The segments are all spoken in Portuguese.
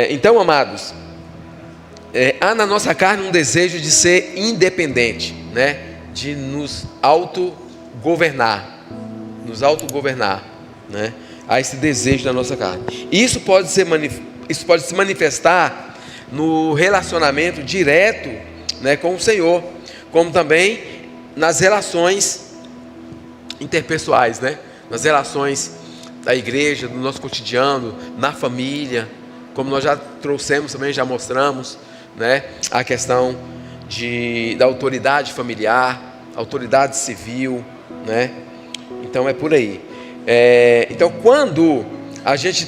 Então, amados, há na nossa carne um desejo de ser independente, né? De nos autogovernar, né? Há esse desejo na nossa carne. Isso pode se manifestar no relacionamento direto, né, com o Senhor, como também nas relações interpessoais, né? Nas relações da igreja, no nosso cotidiano, na família, como nós já trouxemos também, já mostramos, né? A questão da autoridade familiar, autoridade civil, né? Então é por aí. Então quando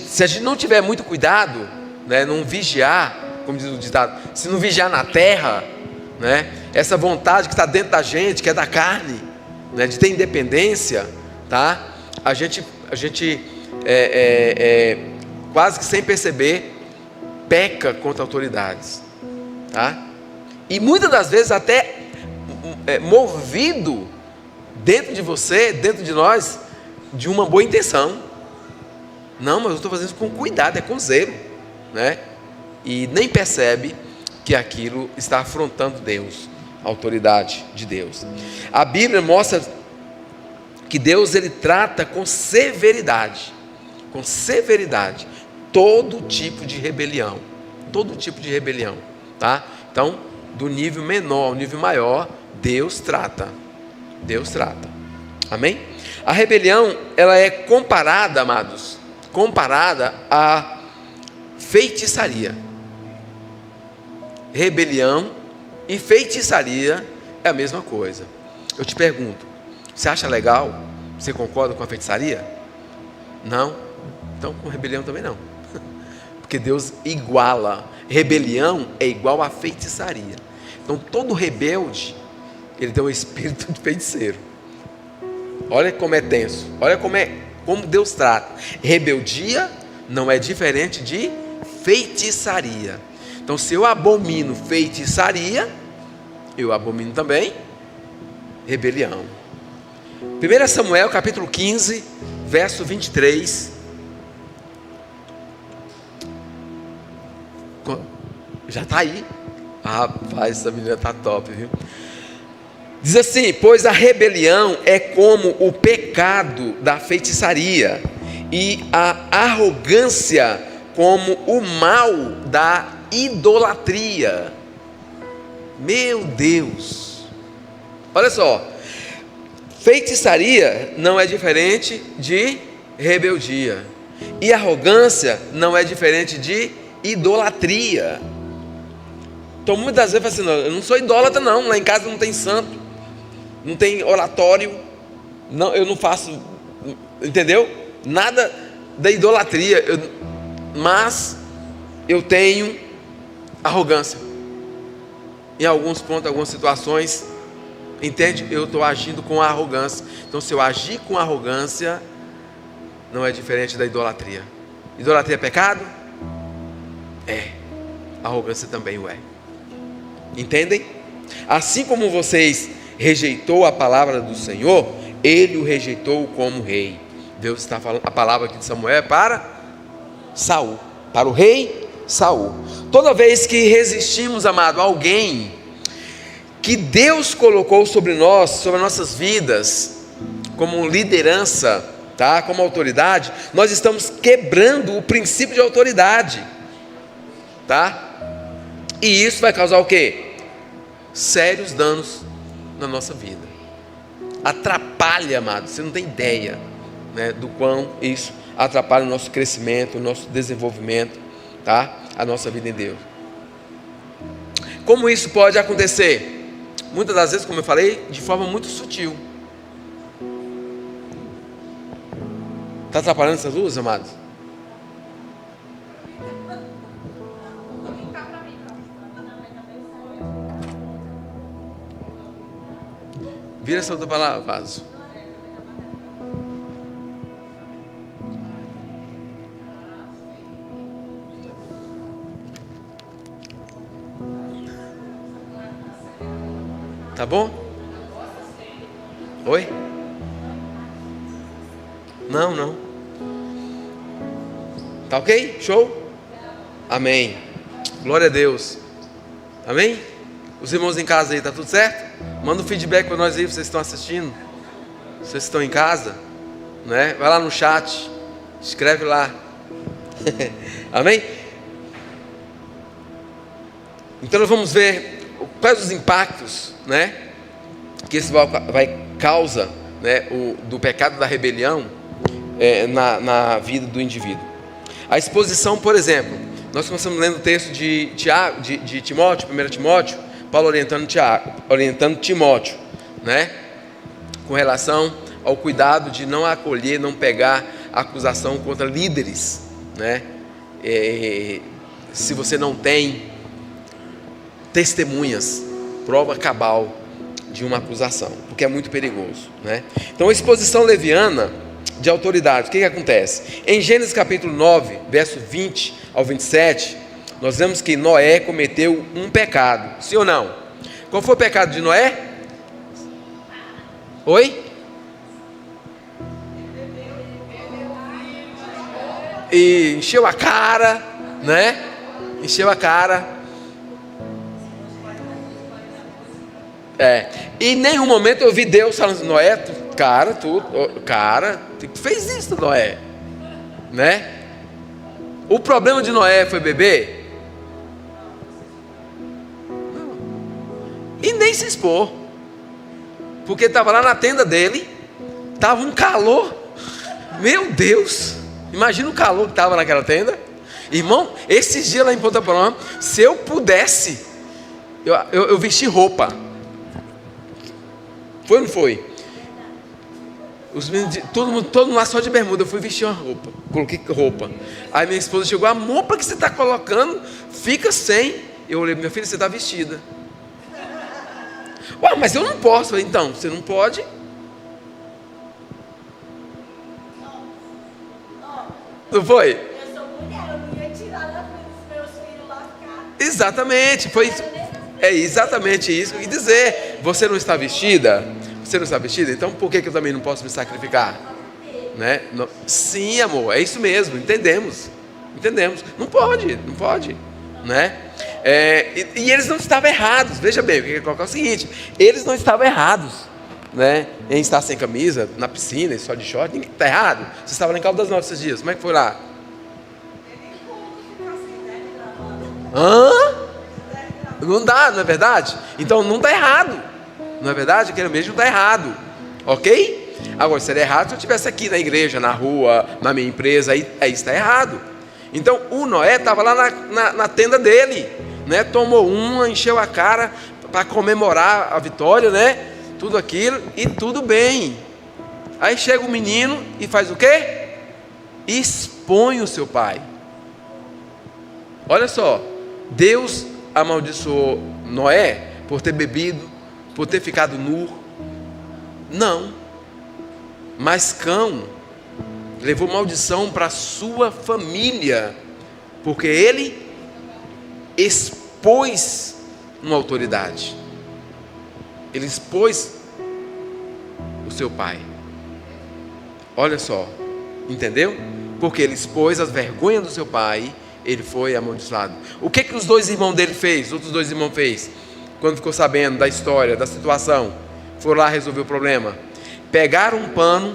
se a gente não tiver muito cuidado, né? Não vigiar, como diz o ditado, se não vigiar na terra, né? Essa vontade que está dentro da gente, que é da carne, né? De ter independência, tá? A gente quase que sem perceber peca contra autoridades, tá? E muitas das vezes até movido dentro de você, dentro de nós, de uma boa intenção. Não, mas eu estou fazendo isso com cuidado, com zelo, né? E nem percebe que aquilo está afrontando Deus, a autoridade de Deus. A Bíblia mostra que Deus, ele trata com severidade, todo tipo de rebelião, tá? Então, do nível menor ao nível maior, Deus trata, amém? A rebelião, ela é comparada, amados, à feitiçaria. Rebelião e feitiçaria é a mesma coisa. Eu te pergunto, você acha legal? Você concorda com a feitiçaria? Não? Então com rebelião também não. Porque Deus iguala. Rebelião é igual a feitiçaria. Então todo rebelde, ele tem um espírito de feiticeiro. Olha como é tenso. Olha como Deus trata. Rebeldia não é diferente de feitiçaria. Então se eu abomino feitiçaria, eu abomino também rebelião. 1 Samuel capítulo 15, verso 23. Já está aí. Rapaz, essa menina está top, viu? Diz assim: pois a rebelião é como o pecado da feitiçaria, e a arrogância como o mal da idolatria. Meu Deus! Olha só, feitiçaria não é diferente de rebeldia, e arrogância não é diferente de idolatria. Então muitas vezes fala assim: não, eu não sou idólatra não, lá em casa não tem santo, não tem oratório, não, eu não faço, entendeu? Nada da idolatria, mas eu tenho arrogância. Em alguns pontos, algumas situações, entende? Eu estou agindo com arrogância. Então se eu agir com arrogância, não é diferente da idolatria. Idolatria é pecado? É. Arrogância também o é. Entendem? Assim como vocês rejeitou a palavra do Senhor, ele o rejeitou como rei. Deus está falando, a palavra aqui de Samuel é para Saul, para o rei Saul. Toda vez que resistimos, amado, a alguém que Deus colocou sobre nós, sobre nossas vidas, como liderança, tá? Como autoridade, nós estamos quebrando o princípio de autoridade, tá? E isso vai causar o quê? Sérios danos na nossa vida. Atrapalha, amado, você não tem ideia, né, do quão isso atrapalha o nosso crescimento, o nosso desenvolvimento, tá? A nossa vida em Deus. Como isso pode acontecer? Muitas das vezes, como eu falei, de forma muito sutil. Está atrapalhando essas luzes, amados? Vira essa outra palavra, vaso. Tá bom? Oi? Não. Tá ok? Show? Amém. Glória a Deus. Amém? Os irmãos em casa aí, tá tudo certo? Manda um feedback para nós aí, vocês estão assistindo. Vocês estão em casa, né? Vai lá no chat, escreve lá. Amém? Então nós vamos ver quais os impactos, né, que esse vai causa, né, do pecado da rebelião na vida do indivíduo. A exposição, por exemplo, nós começamos lendo o texto de Timóteo, 1 Timóteo, Paulo orientando Timóteo, né, com relação ao cuidado de não acolher, não pegar acusação contra líderes, né? Se você não tem testemunhas, prova cabal de uma acusação, porque é muito perigoso, né? Então, a exposição leviana de autoridade, o que acontece? Em Gênesis capítulo 9, verso 20 ao 27, nós vemos que Noé cometeu um pecado, sim ou não? Qual foi o pecado de Noé? Oi? E encheu a cara, né? Encheu a cara. E em nenhum momento eu vi Deus falando assim, Noé, tu fez isso, Noé, né? O problema de Noé foi beber? Não. E nem se expor, porque estava lá na tenda dele, estava um calor, meu Deus, imagina o calor que estava naquela tenda. Irmão, esses dias lá em Ponta Porã, se eu pudesse, eu vesti roupa. Foi ou não foi? Os meninos, todo mundo lá só de bermuda. Eu fui vestir uma roupa, coloquei roupa. Aí minha esposa chegou, amor, para que você está colocando? Fica sem. Eu olhei, minha filha, você está vestida. Ué, mas eu não posso. Eu falei, então, você não pode? Não foi? Eu sou mulher, eu não ia tirar da frente dos meus filhos lá ficar. Exatamente, foi. É exatamente isso que eu quis dizer. Você não está vestida? Você não está vestida? Então por que eu também não posso me sacrificar? Né? Sim, amor, é isso mesmo. Entendemos. Não pode, né? E eles não estavam errados. Veja bem, o que eu colocar é o seguinte: eles não estavam errados, né? Em estar sem camisa, na piscina, e só de short. Ninguém está errado. Você estava lá em Caldas Novas esses dias. Como é que foi lá? Não dá, não é verdade? Então não está errado, não é verdade? Aquele mesmo não está errado, ok? Agora, seria errado se eu estivesse aqui na igreja, na rua, na minha empresa, aí está errado. Então o Noé estava lá na tenda dele, né? Tomou uma, encheu a cara para comemorar a vitória, né? Tudo aquilo e tudo bem. Aí chega o menino e faz o quê? Expõe o seu pai. Olha só, Deus amaldiçoou Noé por ter bebido, por ter ficado nu? Não. Mas Cão levou maldição para a sua família, porque ele expôs uma autoridade. Ele expôs o seu pai. Olha só, entendeu? Porque ele expôs as vergonhas do seu pai. Ele foi amaldiçoado. O que os dois irmãos dele fez? Os outros dois irmãos fez? Quando ficou sabendo da história, da situação, foram lá resolver o problema. Pegaram um pano,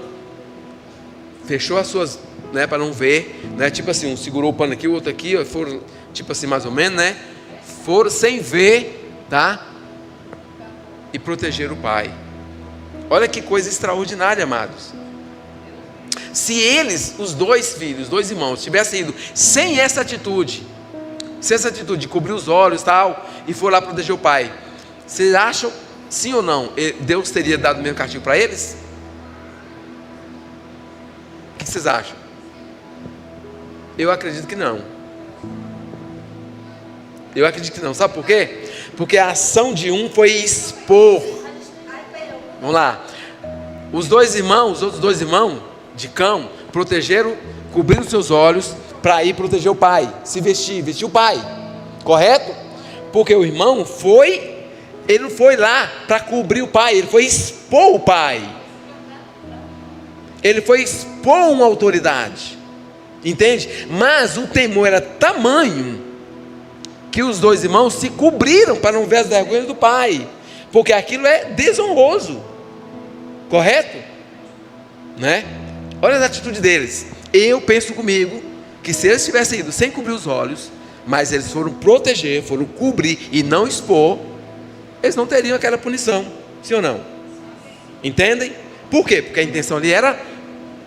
fechou as suas, né, para não ver, né? Tipo assim, um segurou o pano aqui, o outro aqui, foram, tipo assim, mais ou menos, né? Foram sem ver, tá? E protegeram o pai. Olha que coisa extraordinária, amados. Se eles, os dois filhos, os dois irmãos, tivessem ido sem essa atitude de cobrir os olhos e tal, e for lá proteger o pai, vocês acham, sim ou não, Deus teria dado o mesmo castigo para eles? O que vocês acham? Eu acredito que não. Sabe por quê? Porque a ação de um foi expor. Vamos lá. Os outros dois irmãos de Cão, protegeram, cobriram seus olhos para ir proteger o pai, se vestir o pai, correto? Porque o irmão ele não foi lá para cobrir o pai, ele foi expor o pai, ele foi expor uma autoridade. Entende? Mas o temor era tamanho que os dois irmãos se cobriram para não ver as vergonhas do pai, porque aquilo é desonroso, correto? Né? Olha a atitude deles. Eu penso comigo que se eles tivessem ido sem cobrir os olhos, mas eles foram proteger, foram cobrir e não expor, eles não teriam aquela punição, sim ou não? Entendem? Por quê? Porque a intenção ali era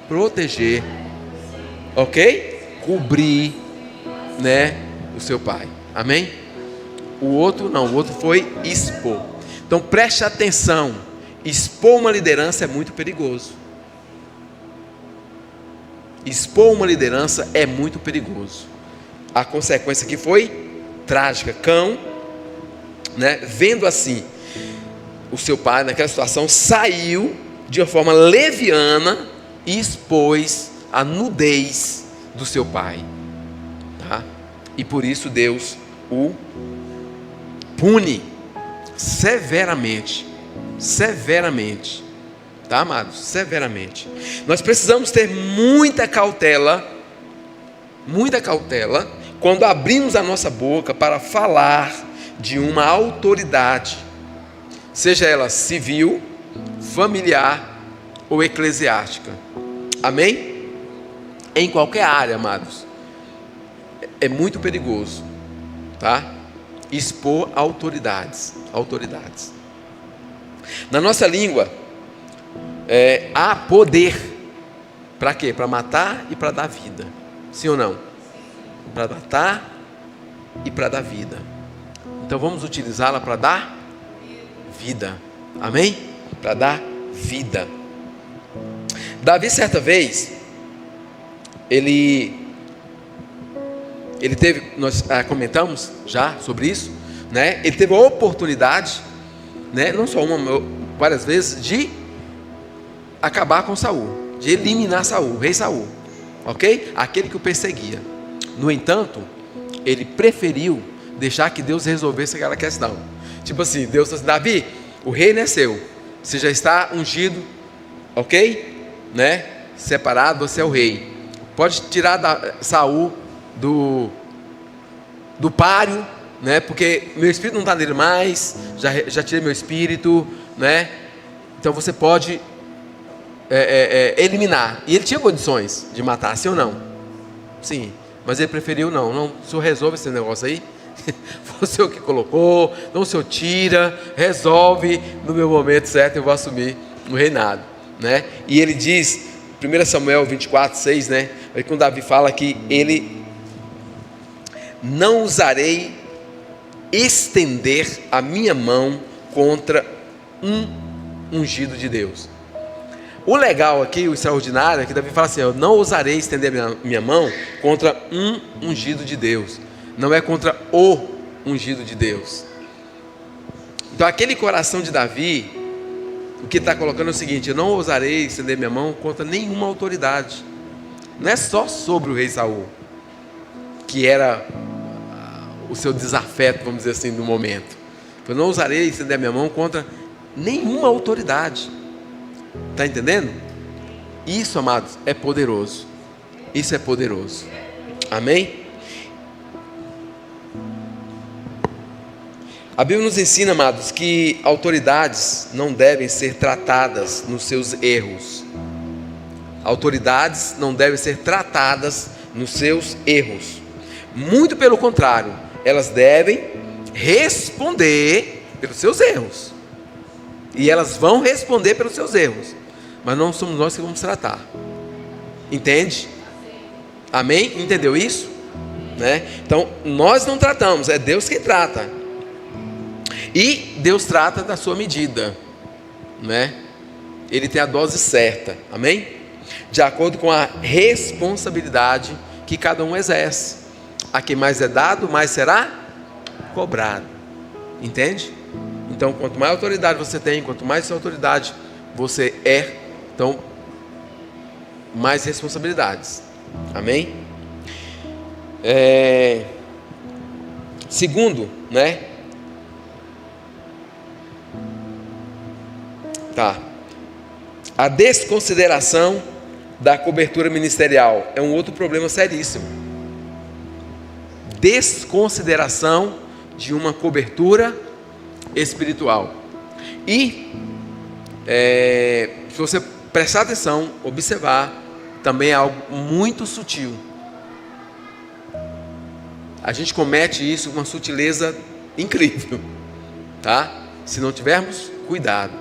proteger, ok? Cobrir, né, o seu pai. Amém? O outro não, o outro foi expor. Então preste atenção, expor uma liderança é muito perigoso. Expor uma liderança é muito perigoso. A consequência que foi trágica. Cão, né, vendo assim o seu pai naquela situação, saiu de uma forma leviana e expôs a nudez do seu pai, tá? E por isso Deus o pune severamente, tá, amados? Severamente. Nós precisamos ter muita cautela quando abrimos a nossa boca para falar de uma autoridade, seja ela civil, familiar ou eclesiástica. Amém? Em qualquer área, amados, é muito perigoso, tá? Expor autoridades. Na nossa língua há poder. Para quê? Para matar e para dar vida. Sim ou não? Para matar e para dar vida. Então vamos utilizá-la para dar vida. Amém? Para dar vida. Davi, certa vez, ele teve, nós comentamos já sobre isso, né? Ele teve a oportunidade, né? Não só uma, várias vezes, de acabar com Saul, de eliminar Saul, o rei Saul, ok? Aquele que o perseguia. No entanto, ele preferiu deixar que Deus resolvesse aquela questão. Tipo assim, Deus disse assim: Davi, o reino é seu, você já está ungido, ok? Né? Separado, você é o rei. Pode tirar Saul do páreo, né? Porque meu espírito não está nele mais, já tirei meu espírito, né? Então você pode eliminar. E ele tinha condições de matar, sim ou não? Sim, mas ele preferiu não, o senhor resolve esse negócio aí. Foi o senhor que colocou, então o senhor tira, resolve, no meu momento certo eu vou assumir o reinado, né? E ele diz, 1 Samuel 24:6, né? Aí quando Davi fala que ele: não ousarei estender a minha mão contra um ungido de Deus. O legal aqui, o extraordinário, é que Davi fala assim: eu não ousarei estender minha mão contra um ungido de Deus. Não é contra o ungido de Deus. Então aquele coração de Davi, o que está colocando é o seguinte: eu não ousarei estender minha mão contra nenhuma autoridade. Não é só sobre o rei Saul, que era o seu desafeto, vamos dizer assim, no momento. Eu não ousarei estender minha mão contra nenhuma autoridade. Está entendendo? Isso, amados, é poderoso. Isso é poderoso. Amém? A Bíblia nos ensina, amados, que autoridades não devem ser tratadas nos seus erros. Autoridades não devem ser tratadas nos seus erros. Muito pelo contrário, elas devem responder pelos seus erros. E elas vão responder pelos seus erros. Mas não somos nós que vamos tratar. Entende? Amém? Entendeu isso? Né? Então, nós não tratamos, é Deus quem trata. E Deus trata da sua medida, né? Ele tem a dose certa, amém? De acordo com a responsabilidade que cada um exerce. A quem mais é dado, mais será cobrado. Entende? Então, quanto mais autoridade você tem, quanto mais autoridade você é, então, mais responsabilidades. Amém? Segundo, né? A desconsideração da cobertura ministerial é um outro problema seríssimo. Desconsideração de uma cobertura espiritual. E se você prestar atenção, observar, também é algo muito sutil. A gente comete isso com uma sutileza incrível, tá? Se não tivermos cuidado,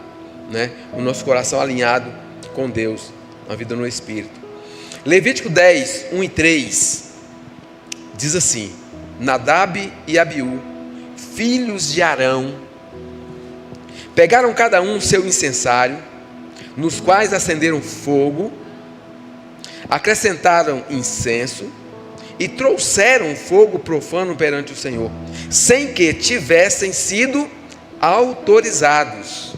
né? O nosso coração alinhado com Deus, na vida no Espírito. Levítico 10, 1 e 3 diz assim: Nadab e Abiú, filhos de Arão, pegaram cada um seu incensário, nos quais acenderam fogo, acrescentaram incenso e trouxeram fogo profano perante o Senhor, sem que tivessem sido autorizados.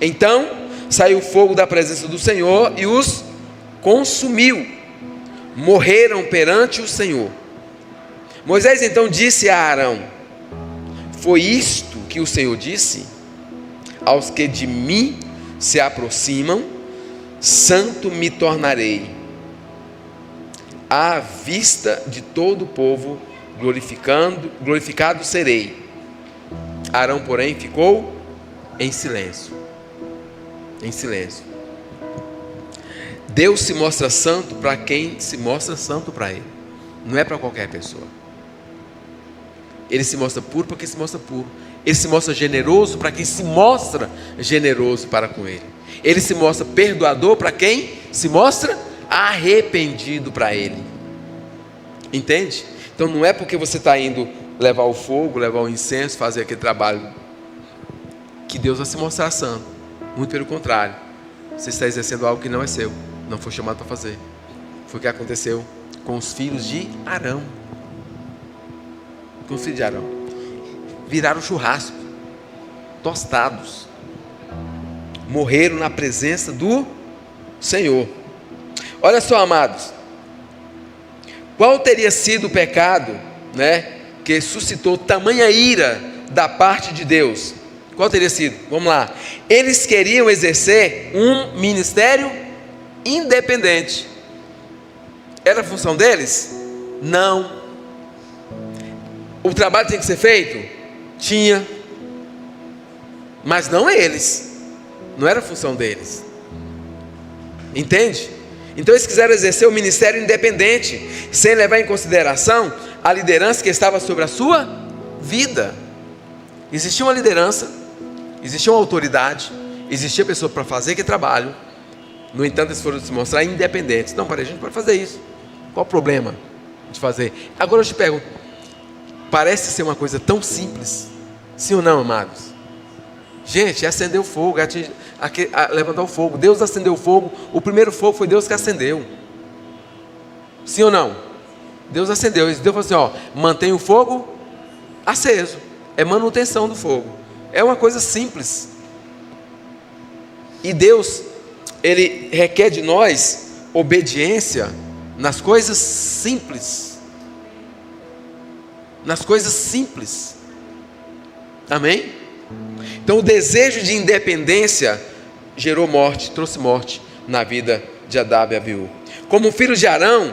Então saiu fogo da presença do Senhor e os consumiu. Morreram perante o Senhor. Moisés então disse a Arão: foi isto que o Senhor disse? Aos que de mim se aproximam, santo me tornarei, à vista de todo o povo, glorificado serei. Arão, porém, ficou em silêncio. Em silêncio. Deus se mostra santo para quem se mostra santo para Ele. Não é para qualquer pessoa. Ele se mostra puro para quem se mostra puro. Ele se mostra generoso para quem se mostra generoso para com Ele. Ele se mostra perdoador para quem se mostra arrependido para Ele. Entende? Então não é porque você está indo levar o fogo, levar o incenso, fazer aquele trabalho, que Deus vai se mostrar santo. Muito pelo contrário. Você está exercendo algo que não é seu. Não foi chamado para fazer. Foi o que aconteceu com os filhos de Arão. Com os filhos de Arão. Viraram churrasco. Tostados. Morreram na presença do Senhor. Olha só, amados. Qual teria sido o pecado, né, que suscitou tamanha ira da parte de Deus? Qual teria sido? Vamos lá. Eles queriam exercer um ministério independente. Era a função deles? Não. O trabalho tinha que ser feito? Tinha. Mas não eles. Não era a função deles. Entende? Então eles quiseram exercer o ministério independente, sem levar em consideração a liderança que estava sobre a sua vida. Existia uma liderança, existia uma autoridade, existia pessoa para fazer aquele trabalho. No entanto, eles foram se mostrar independentes. Não, a gente pode fazer isso. Qual o problema de fazer? Agora eu te pergunto, parece ser uma coisa tão simples, sim ou não, amados? Gente, acender o fogo, levantar o fogo. Deus acendeu o fogo. O primeiro fogo foi Deus que acendeu. Sim ou não? Deus acendeu. Deus falou assim, ó, mantém o fogo aceso. É manutenção do fogo. É uma coisa simples. E Deus, Ele requer de nós obediência nas coisas simples. Nas coisas simples. Amém? Então o desejo de independência gerou morte, trouxe morte na vida de Nadab e Abiú. Como filhos de Arão,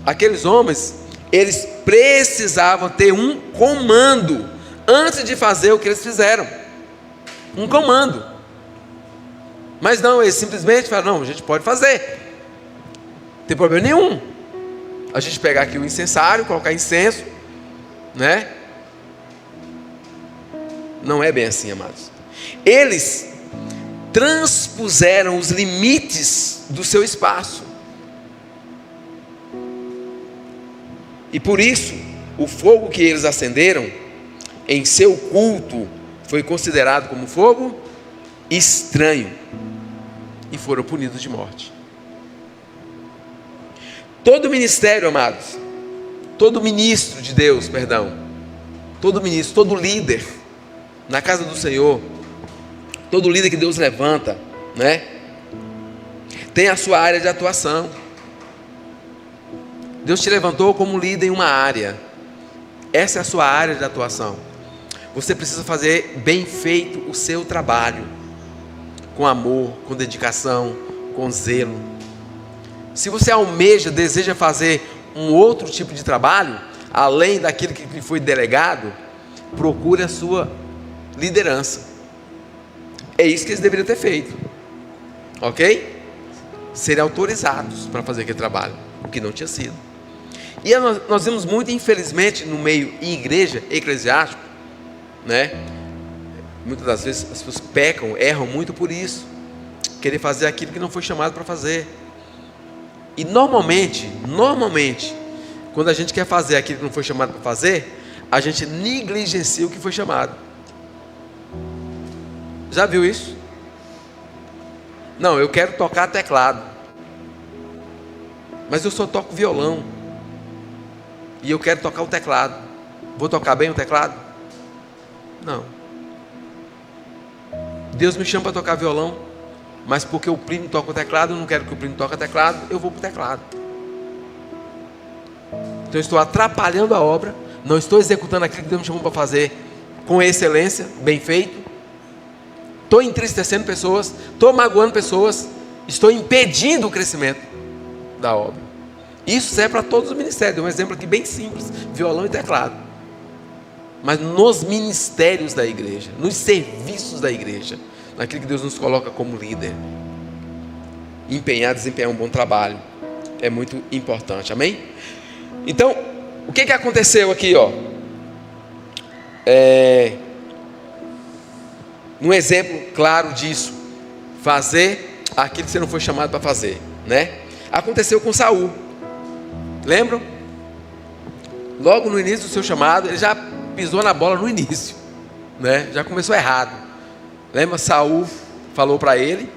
aqueles homens, eles precisavam ter um comando antes de fazer o que eles fizeram. Um comando. Mas não, eles simplesmente falaram, não, a gente pode fazer. Não tem problema nenhum. A gente pegar aqui o incensário, colocar incenso, né? Não é bem assim, amados. Eles transpuseram os limites do seu espaço. E por isso, o fogo que eles acenderam em seu culto foi considerado como fogo estranho. E foram punidos de morte. Todo ministério, amados, todo ministro de Deus, todo ministro, todo líder na casa do Senhor, todo líder que Deus levanta, né, tem a sua área de atuação. Deus te levantou como líder em uma área. Essa é a sua área de atuação. Você precisa fazer bem feito o seu trabalho, com amor, com dedicação, com zelo. Se você almeja, deseja fazer um outro tipo de trabalho, além daquilo que lhe foi delegado, procure a sua liderança. É isso que eles deveriam ter feito, ok? Serem autorizados para fazer aquele trabalho, o que não tinha sido. E nós vemos muito, infelizmente, no meio igreja, eclesiástico, né? Muitas das vezes as pessoas pecam, erram muito por isso, querer fazer aquilo que não foi chamado para fazer. E normalmente, quando a gente quer fazer aquilo que não foi chamado para fazer, a gente negligencia o que foi chamado. Já viu isso? Não, eu quero tocar teclado, mas eu só toco violão, e eu quero tocar o teclado. Vou tocar bem o teclado? Não. Deus me chama para tocar violão, mas porque o primo toca o teclado, eu não quero que o primo toque o teclado, eu vou para o teclado. Então eu estou atrapalhando a obra, não estou executando aquilo que Deus me chamou para fazer com excelência, bem feito. Estou entristecendo pessoas, estou magoando pessoas, estou impedindo o crescimento da obra. Isso serve para todos os ministérios. Um exemplo aqui bem simples: violão e teclado. Mas nos ministérios da igreja, nos serviços da igreja, naquilo que Deus nos coloca como líder, desempenhar um bom trabalho é muito importante, amém? Então, o que aconteceu aqui, ó? Um exemplo claro disso: fazer aquilo que você não foi chamado para fazer, né? Aconteceu com Saul, lembram? Logo no início do seu chamado, ele já pisou na bola no início, né? Já começou errado. Lembra? Saul falou para ele,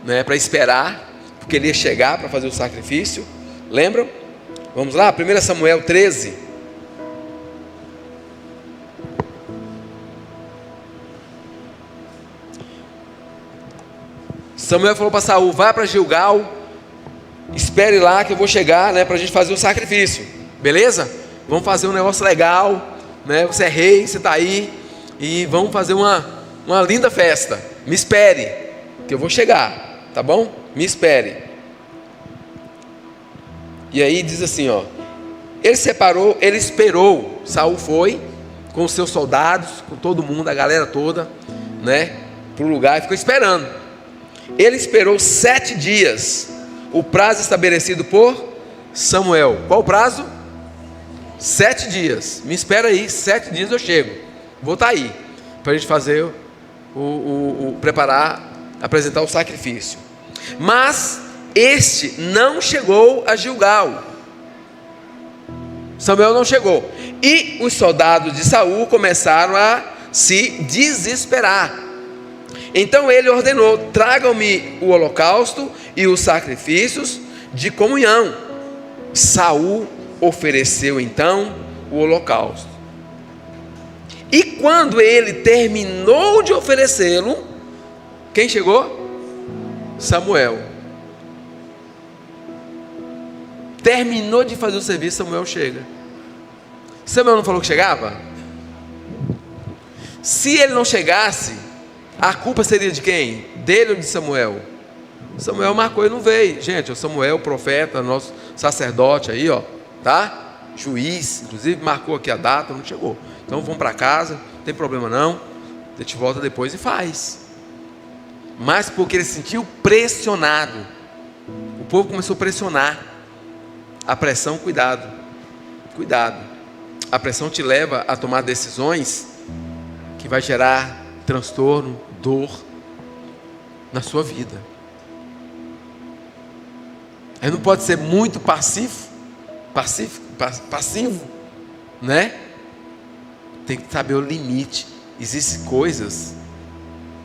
né, para esperar, porque ele ia chegar para fazer o sacrifício. Lembram? Vamos lá, 1 Samuel 13. Samuel falou para Saul: vá para Gilgal, espere lá que eu vou chegar, né, para a gente fazer o sacrifício, beleza? Vamos fazer um negócio legal, né? Você é rei, você está aí, e vamos fazer uma linda festa. Me espere, que eu vou chegar, tá bom? Me espere. E aí diz assim, ó: ele esperou. Saul foi com os seus soldados, com todo mundo, a galera toda, né, para o lugar, e ficou esperando. Ele esperou 7 dias, o prazo estabelecido por Samuel. Qual o prazo? 7 dias. Me espera aí, 7 dias eu chego. Vou estar aí para a gente fazer preparar, apresentar o sacrifício. Mas este não chegou a Gilgal. Samuel não chegou. E os soldados de Saul começaram a se desesperar. Então ele ordenou: tragam-me o holocausto e os sacrifícios de comunhão. Saul ofereceu então o holocausto. E quando ele terminou de oferecê-lo, quem chegou? Samuel. Terminou de fazer o serviço, Samuel chega. Samuel não falou que chegava? Se ele não chegasse, a culpa seria de quem? Dele ou de Samuel? Samuel marcou e não veio. Gente, o Samuel, profeta, nosso sacerdote aí, ó, tá? Juiz, inclusive marcou aqui a data, não chegou. Então vamos para casa, não tem problema não, a gente volta depois e faz. Mas porque ele se sentiu pressionado, o povo começou a pressionar. A pressão, cuidado, a pressão te leva a tomar decisões que vai gerar transtorno, dor na sua vida. Aí não pode ser muito passivo, né? Tem que saber o limite. Existem coisas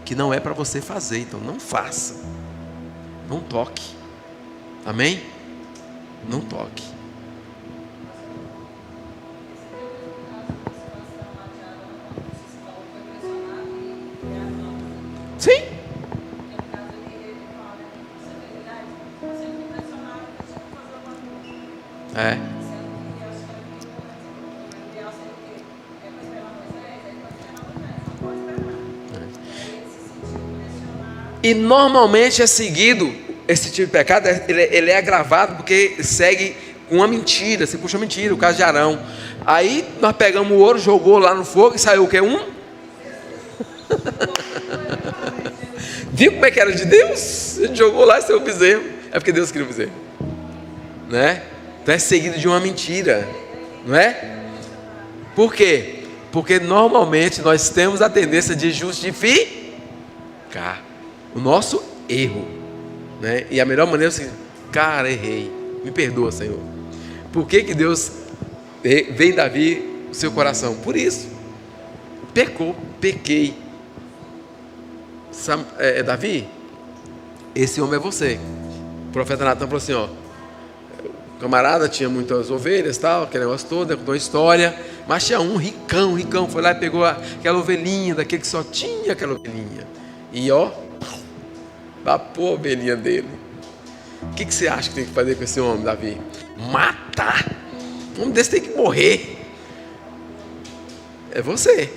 que não é para você fazer, então não faça, não toque, amém? Não toque. Sim. É. E normalmente é seguido esse tipo de pecado, ele é agravado porque segue com uma mentira, se puxa mentira, o caso de Arão. Aí nós pegamos o ouro, jogou lá no fogo e saiu o quê? Viu como é que era de Deus? A gente jogou lá e saiu o bezerro. É porque Deus queria o bezerro, né? Então é seguido de uma mentira, não é? Por quê? Porque normalmente nós temos a tendência de justificar o nosso erro, né? E a melhor maneira é assim: cara, errei, me perdoa, Senhor. Por que Deus veio em Davi o seu coração? Por isso, pequei. Davi, esse homem é você. O profeta Natan falou assim: ó, o camarada tinha muitas ovelhas, tal, aquele negócio todo, contou a história, mas tinha um ricão, foi lá e pegou aquela ovelhinha, daquele que só tinha aquela ovelhinha, e ó, papou a ovelhinha dele. O que você acha que tem que fazer com esse homem, Davi? Matar. Um homem desse tem que morrer. É você,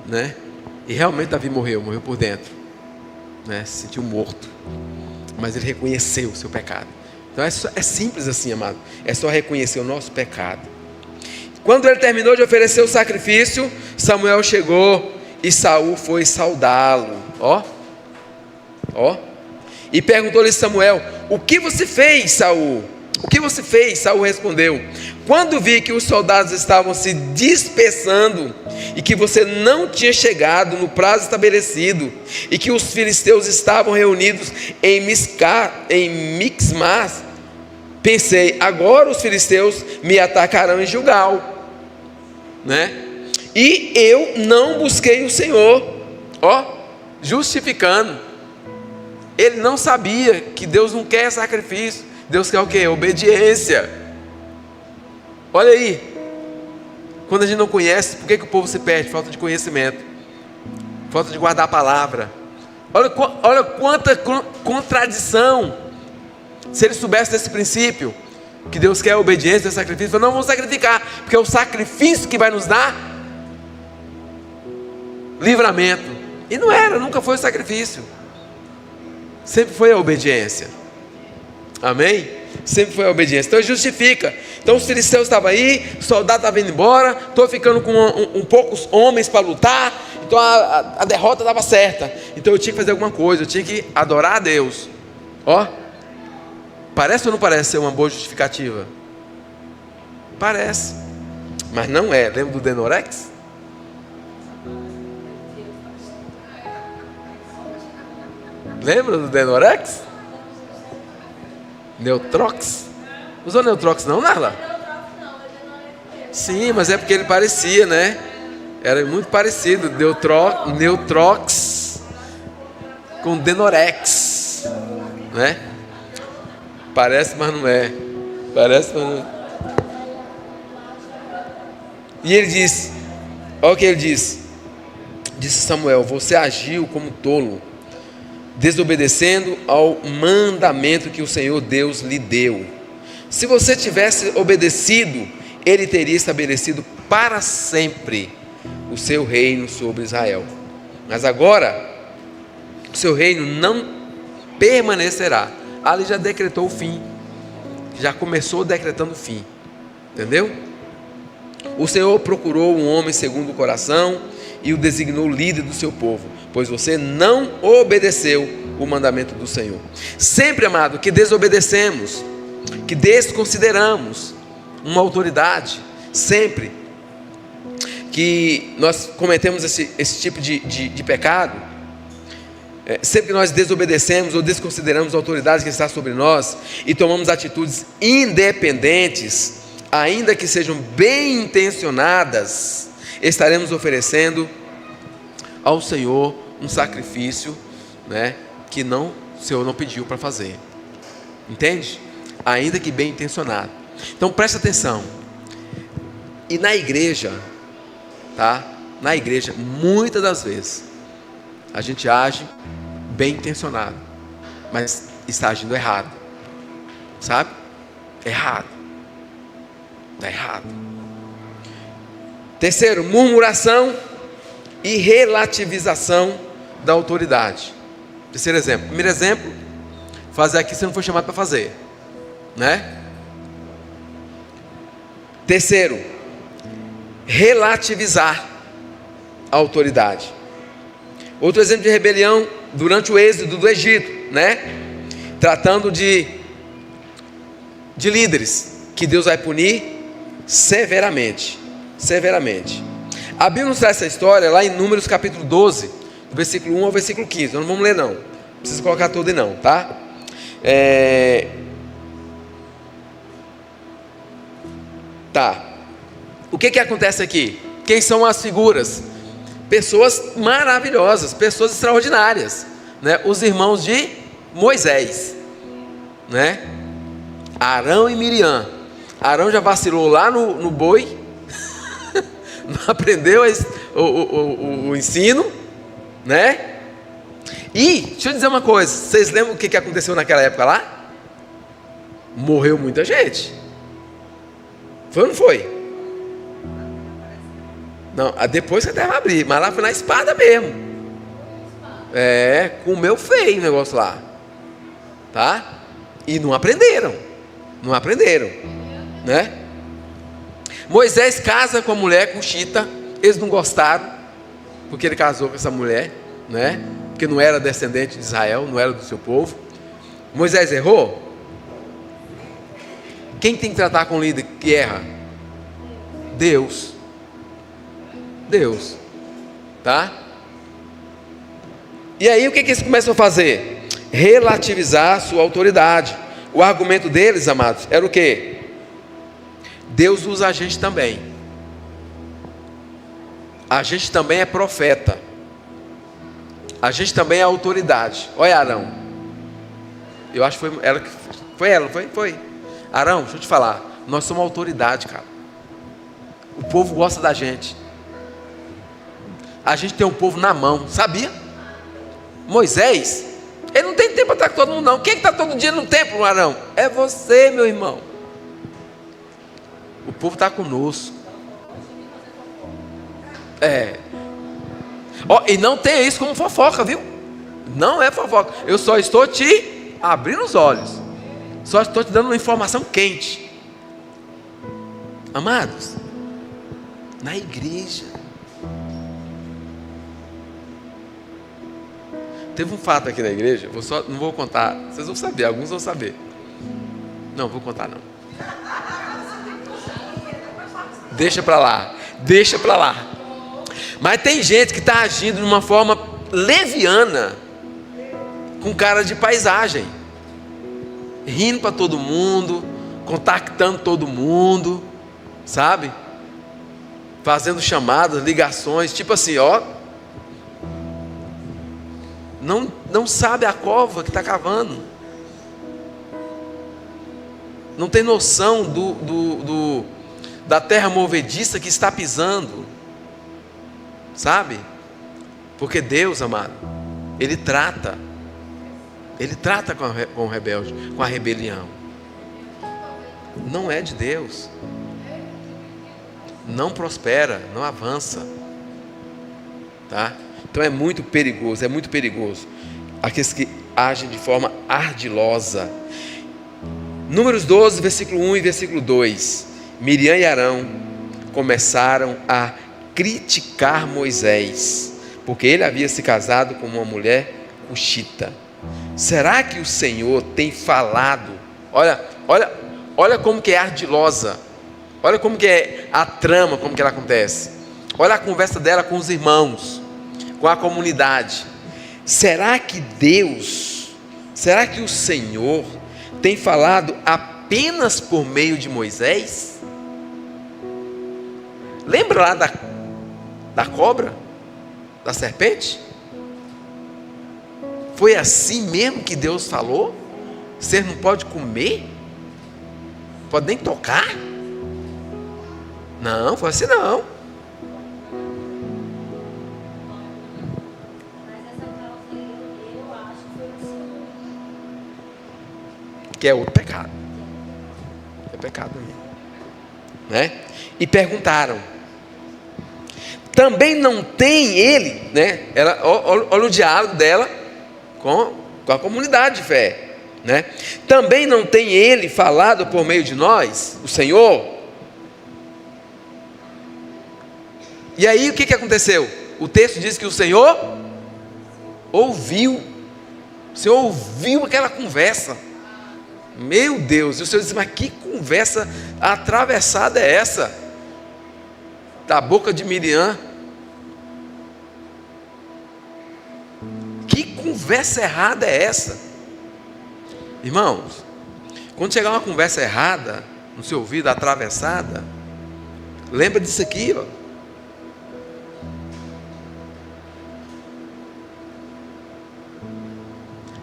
né? E realmente Davi morreu por dentro, né? Se sentiu morto, mas ele reconheceu o seu pecado. Então é simples assim, amado. É só reconhecer o nosso pecado. Quando ele terminou de oferecer o sacrifício, Samuel chegou e Saul foi saudá-lo. Ó. E perguntou-lhe Samuel: o que você fez, Saul? O que você fez? Saul respondeu: quando vi que os soldados estavam se dispersando e que você não tinha chegado no prazo estabelecido e que os filisteus estavam reunidos em Mixmas, pensei: agora os filisteus me atacarão em Gilgal, né? E eu não busquei o Senhor. Justificando. Ele não sabia que Deus não quer sacrifício. Deus quer o quê? Obediência. Olha aí. Quando a gente não conhece, por que o povo se perde? Falta de conhecimento. Falta de guardar a palavra. Olha quanta contradição. Se ele soubesse desse princípio, que Deus quer obediência, é sacrifício, não vamos sacrificar, porque é o sacrifício que vai nos dar livramento. E nunca foi o sacrifício. Sempre foi a obediência. Amém? Sempre foi a obediência. Então justifica. Então os filisteus estavam aí, o soldado estava indo embora, estou ficando com poucos homens para lutar, então a derrota estava certa. Então eu tinha que fazer alguma coisa, eu tinha que adorar a Deus. Parece ou não parece ser uma boa justificativa? Parece, mas não é. Lembra do Denorex? Lembra do Denorex? Neutrox? Usou Neutrox não, Narla? Sim, mas é porque ele parecia, né? Era muito parecido. Neutrox com Denorex, né? Parece, mas não é. Parece, mas não é. E ele diz: olha o que ele diz. Disse Samuel: você agiu como tolo, desobedecendo ao mandamento que o Senhor Deus lhe deu. Se você tivesse obedecido, Ele teria estabelecido para sempre o seu reino sobre Israel. Mas agora, o seu reino não permanecerá. Ali já decretou o fim. Já começou decretando o fim. Entendeu? O Senhor procurou um homem segundo o coração e o designou líder do seu povo, pois você não obedeceu o mandamento do Senhor. Sempre, amado, que desobedecemos, que desconsideramos uma autoridade, sempre que nós cometemos esse tipo de pecado, sempre que nós desobedecemos ou desconsideramos a autoridade que está sobre nós e tomamos atitudes independentes, ainda que sejam bem intencionadas, estaremos oferecendo ao Senhor um sacrifício, né, que o Senhor não pediu para fazer. Entende? Ainda que bem intencionado. Então preste atenção. E na igreja, tá? Na igreja, muitas das vezes, a gente age bem intencionado, mas está agindo errado. Sabe? Errado. Está errado. Terceiro, murmuração e relativização da autoridade. Terceiro exemplo. Primeiro exemplo, fazer aqui você não foi chamado para fazer, né? Terceiro, relativizar a autoridade. Outro exemplo de rebelião durante o êxodo do Egito, né? Tratando de líderes que Deus vai punir severamente. Severamente. A Bíblia nos traz essa história lá em Números capítulo 12, do versículo 1 ao versículo 15. Nós não vamos ler não. Não precisa colocar tudo aí não, tá? Tá. O que acontece aqui? Quem são as figuras? Pessoas maravilhosas, pessoas extraordinárias, né? Os irmãos de Moisés, né? Arão e Miriam. Arão já vacilou lá no boi, não aprendeu o ensino, né? E deixa eu dizer uma coisa, vocês lembram o que aconteceu naquela época lá? Morreu muita gente. Foi ou não foi? Não, depois que a terra vai abrir, mas lá foi na espada mesmo. Comeu feio o negócio lá, tá? E não aprenderam, né? Moisés casa com a mulher cuxita. Eles não gostaram, porque ele casou com essa mulher, né? Porque não era descendente de Israel, não era do seu povo. Moisés errou. Quem tem que tratar com o líder que erra? Deus, tá? E aí o que eles começam a fazer? Relativizar a sua autoridade. O argumento deles, amados, era o quê? Deus usa a gente também. A gente também é profeta. A gente também é autoridade. Olha Arão. Eu acho que foi ela, foi. Arão, deixa eu te falar. Nós somos autoridade, cara. O povo gosta da gente. A gente tem um povo na mão, sabia? Moisés, ele não tem tempo para estar com todo mundo não. Quem está todo dia no templo, Arão? É você, meu irmão. O povo está conosco. E não tenha isso como fofoca, viu? Não é fofoca. Eu só estou te abrindo os olhos. Só estou te dando uma informação quente. Amados, na igreja teve um fato aqui na igreja. Não vou contar. Vocês vão saber, alguns vão saber. Não vou contar não. Deixa para lá. Mas tem gente que está agindo de uma forma leviana, com cara de paisagem, rindo para todo mundo, contactando todo mundo, sabe? Fazendo chamadas, ligações, tipo assim, ó. Não sabe a cova que está cavando. Não tem noção da terra movediça que está pisando. Sabe? Porque Deus, amado, Ele trata com o rebelde, com a rebelião. Não é de Deus. Não prospera, não avança. Tá? Então é muito perigoso. Aqueles que agem de forma ardilosa. Números 12, versículo 1 e versículo 2. Miriam e Arão começaram a criticar Moisés, porque ele havia se casado com uma mulher cuxita. Será que o Senhor tem falado? Olha como que é ardilosa. Olha como que é a trama, como que ela acontece. Olha a conversa dela com os irmãos, com a comunidade. Será que o Senhor tem falado apenas por meio de Moisés? Lembra lá da cobra? Da serpente? Foi assim mesmo que Deus falou? Você não pode comer? Pode nem tocar? Não, foi assim não. Que é outro pecado. É pecado mesmo, né? E perguntaram. Também não tem ele, né? Olha o diálogo dela com a comunidade de fé, né? Também não tem Ele falado por meio de nós, o Senhor? E aí o que aconteceu? O texto diz que o Senhor ouviu. O Senhor ouviu aquela conversa. Meu Deus, e o Senhor disse, mas que conversa atravessada é essa? Da boca de Miriam. Que conversa errada é essa? Irmãos, quando chegar uma conversa errada no seu ouvido, atravessada, lembra disso aqui, ó.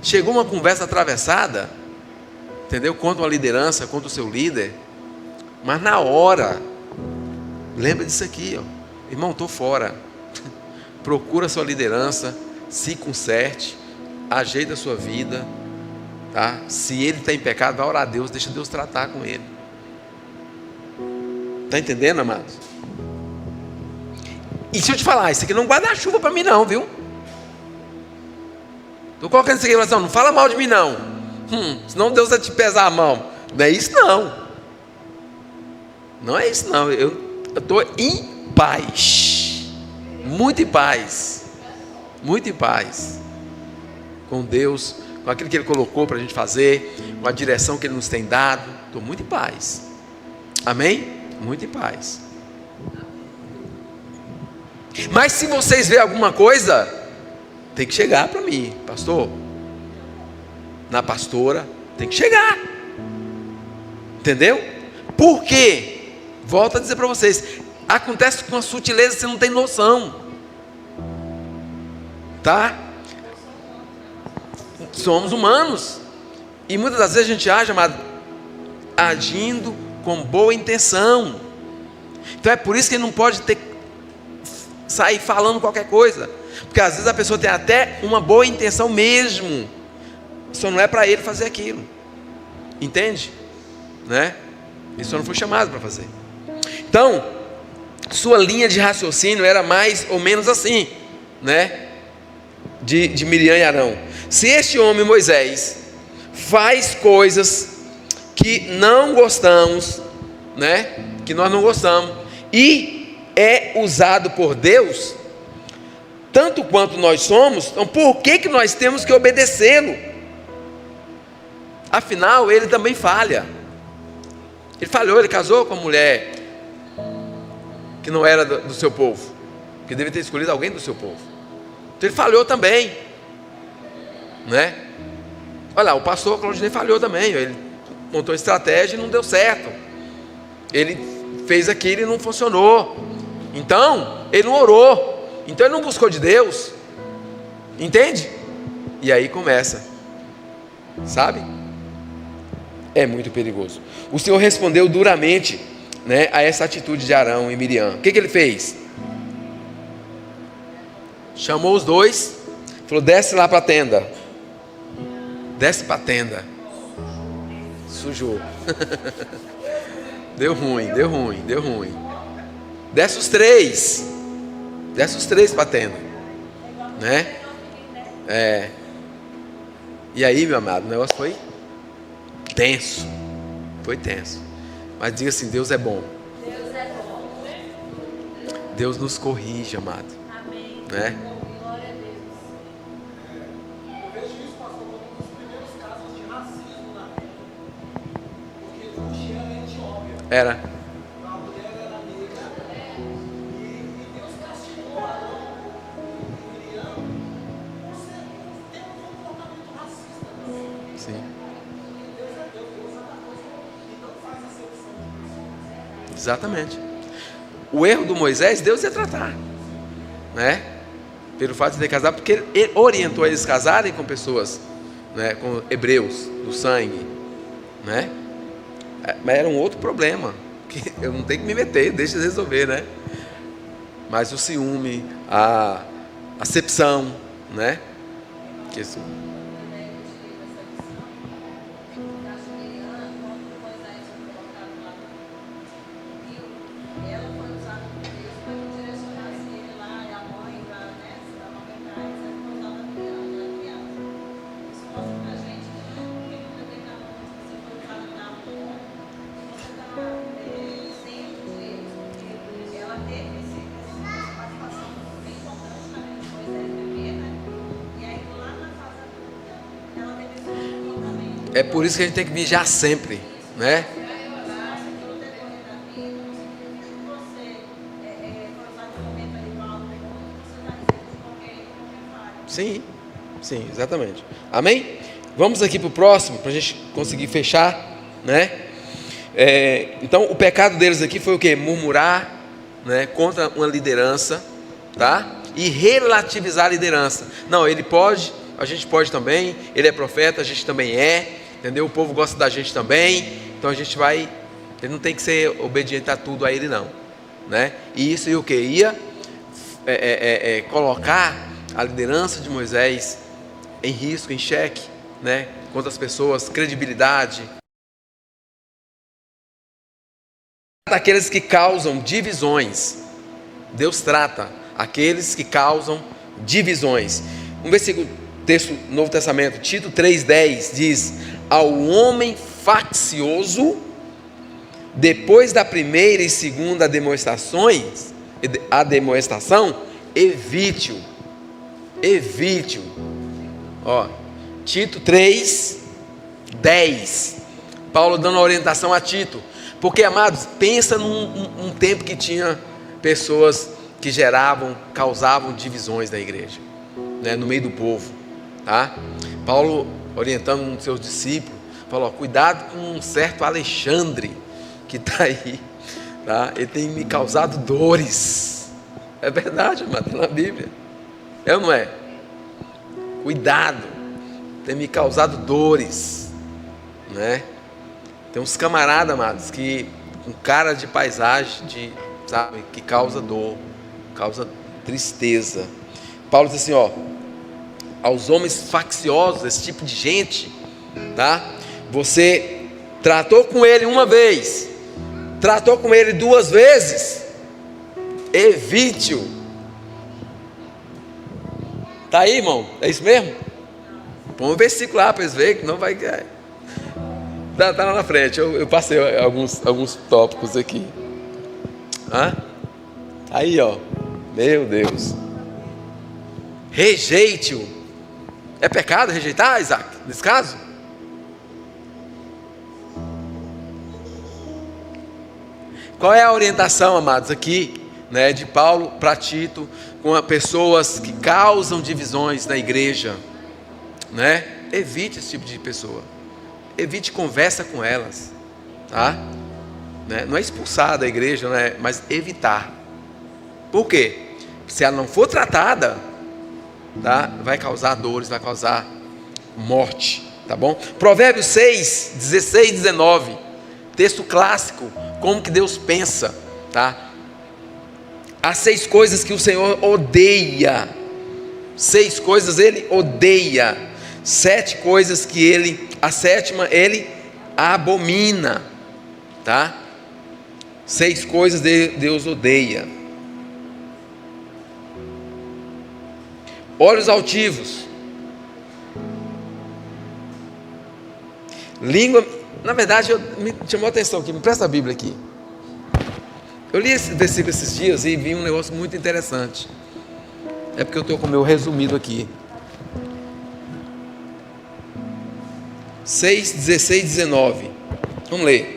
Chegou uma conversa atravessada, entendeu? Contra uma liderança, contra o seu líder, mas na hora, lembra disso aqui, ó. Irmão, estou fora. Procura a sua liderança, se conserte, ajeita a sua vida, tá? Se ele está em pecado, vai orar a Deus, deixa Deus tratar com ele. Está entendendo, amados? E se eu te falar, isso aqui não guarda chuva para mim não, viu? Estou colocando isso aqui em relação, não fala mal de mim não. Senão Deus vai te pesar a mão. Não é isso não. Não é isso não. Eu estou em paz. Muito em paz. Muito em paz. Com Deus, com aquilo que Ele colocou para a gente fazer, com a direção que Ele nos tem dado. Estou muito em paz. Amém? Muito em paz. Mas se vocês verem alguma coisa, tem que chegar para mim, pastor. Na pastora, tem que chegar. Entendeu? Por quê? Volto a dizer para vocês, acontece com uma sutileza que você não tem noção. Tá? Somos humanos. E muitas das vezes a gente age, amado, agindo com boa intenção. Então é por isso que ele não pode sair falando qualquer coisa. Porque às vezes a pessoa tem até uma boa intenção mesmo, só não é para ele fazer aquilo. Entende? Né? Ele só não foi chamado para fazer. Então, sua linha de raciocínio era mais ou menos assim, né? De Miriam e Arão. Se este homem Moisés faz coisas que não gostamos, né? Que nós não gostamos, e é usado por Deus, tanto quanto nós somos, então por que nós temos que obedecê-lo? Afinal, ele também falha. Ele falhou, ele casou com uma mulher que não era do seu povo, que deveria ter escolhido alguém do seu povo. Então ele falhou também, né? Olha lá, o pastor Claudinei falhou também. Ele montou estratégia e não deu certo. Ele fez aquilo e não funcionou. Então, ele não orou. Então ele não buscou de Deus. Entende? E aí começa. Sabe? É muito perigoso. O Senhor respondeu duramente, né, a essa atitude de Arão e Miriam. O que ele fez? Chamou os dois, falou: desce lá para a tenda. Desce para a tenda. Sujou. Deu ruim. Desce os três para a tenda, né? E aí, meu amado, o negócio foi tenso. Mas diga assim: Deus é bom. Deus nos corrige, amado. Amém. Né? Glória a Deus. Eu vejo isso, pastor, como um dos primeiros casos de racismo na Bíblia. Porque o Jean era etiópia. Era. A mulher era negra. E Deus castigou Arão e Miriam por ter um comportamento racista também. Sim. Deus é Deus, Deus é uma coisa que não faz acepção de pessoas. Exatamente. O erro do Moisés, Deus ia tratar, né? Pelo fato de ter casado, porque ele orientou eles a casarem com pessoas, né? Com hebreus do sangue, né? Mas era um outro problema que eu não tenho que me meter, deixa eles resolver, né? Mas o ciúme, a acepção, né? Que isso. É por isso que a gente tem que vigiar sempre, né? Sim, sim, exatamente. Amém? Vamos aqui para o próximo, para a gente conseguir fechar, né? Então, o pecado deles aqui foi o quê? Murmurar, né, contra uma liderança, tá? E relativizar a liderança. Não, ele pode, a gente pode também, ele é profeta, a gente também é, entendeu? O povo gosta da gente também, então a gente vai, ele não tem que ser obediente a tudo a ele não, né? E isso ia o quê? Ia colocar a liderança de Moisés em risco, em xeque, né? Contra as pessoas, credibilidade. Daqueles que causam divisões. Deus trata aqueles que causam divisões. Um versículo, texto do Novo Testamento, Tito 3,10 diz: ao homem faccioso, depois da primeira e segunda demonstração, evite-o. Evite-o. Ó, Tito 3:10. Paulo dando uma orientação a Tito. Porque, amados, pensa num tempo que tinha pessoas que causavam divisões na igreja, né, no meio do povo, tá? Paulo, orientando um dos seus discípulos, falou: cuidado com um certo Alexandre que está aí, tá? Ele tem me causado dores. É verdade, amado, na Bíblia. É ou não é? Cuidado, tem me causado dores, né? Tem uns camaradas, amados, que com cara de paisagem, sabe, que causa dor, causa tristeza. Paulo diz assim, ó: aos homens facciosos, esse tipo de gente, tá? Você tratou com ele uma vez, tratou com ele 2 vezes, evite-o. Tá aí, irmão? É isso mesmo? Põe um versículo lá para eles verem, que não vai. Tá lá na frente, eu passei alguns tópicos aqui. Aí, ó, meu Deus. Rejeite-o. É pecado rejeitar, Isaac, nesse caso? Qual é a orientação, amados, aqui, né, de Paulo para Tito, com pessoas que causam divisões na igreja, né? Evite esse tipo de pessoa. Evite conversa com elas, tá? Né? Não é expulsar da igreja, né? Mas evitar. Por quê? Se ela não for tratada, tá? Vai causar dores, vai causar morte, tá bom? Provérbios 6, 16 e 19, texto clássico, como que Deus pensa, tá? Há 6 coisas que o Senhor odeia. 6 coisas ele odeia. 7 coisas que a 7ª ele abomina, tá? 6 coisas Deus odeia. Olhos altivos, língua. Na verdade, me chamou a atenção aqui, me presta a Bíblia aqui. Eu li esse versículo esses dias e vi um negócio muito interessante. É porque eu estou com o meu resumido aqui. 6, 16 e 19. Vamos ler.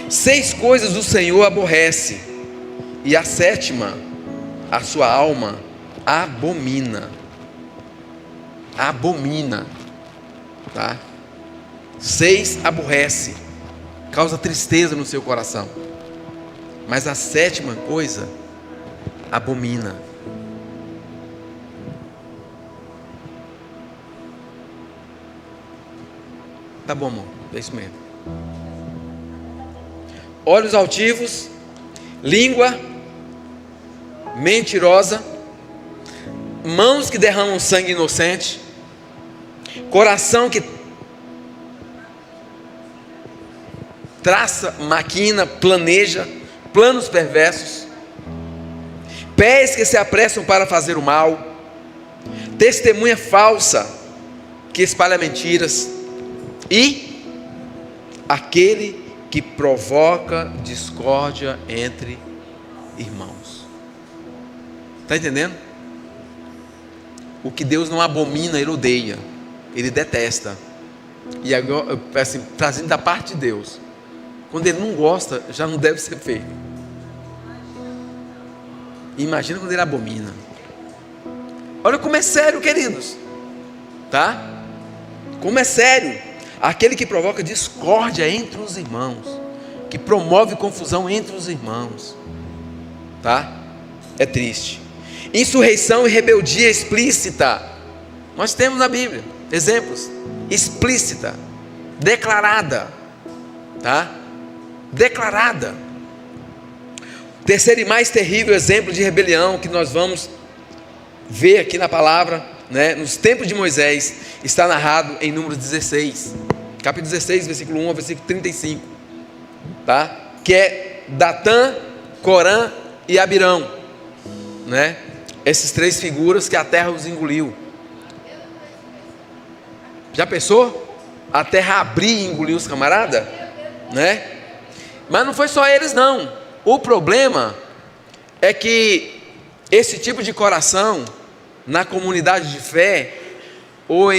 6 coisas o Senhor aborrece, e a 7ª, a sua alma abomina. Abomina, tá? 6 aborrece, causa tristeza no seu coração. Mas a 7ª coisa abomina. Tá bom, amor, é isso mesmo. Olhos altivos, língua mentirosa, mãos que derramam sangue inocente, coração que traça, maquina, planeja planos perversos, pés que se apressam para fazer o mal, testemunha falsa que espalha mentiras, e aquele que provoca discórdia entre irmãos. Está entendendo? O que Deus não abomina, Ele odeia, Ele detesta. E agora, assim, trazendo da parte de Deus, quando Ele não gosta, já não deve ser feito. Imagina quando Ele abomina. Olha como é sério, queridos, tá? Como é sério. Aquele que provoca discórdia entre os irmãos, que promove confusão entre os irmãos, tá? É triste. Insurreição e rebeldia explícita, nós temos na Bíblia exemplos. Explícita, declarada, tá? Declarada. Terceiro e mais terrível exemplo de rebelião que nós vamos ver aqui na palavra, né, nos tempos de Moisés, está narrado em Números 16, capítulo 16, versículo 1 ao versículo 35, tá? Que é Datã, Corã e Abirão, né? Essas três figuras que a terra os engoliu. Já pensou? A terra abrir e engolir os camaradas, né? Mas não foi só eles não. O problema é que esse tipo de coração na comunidade de fé, ou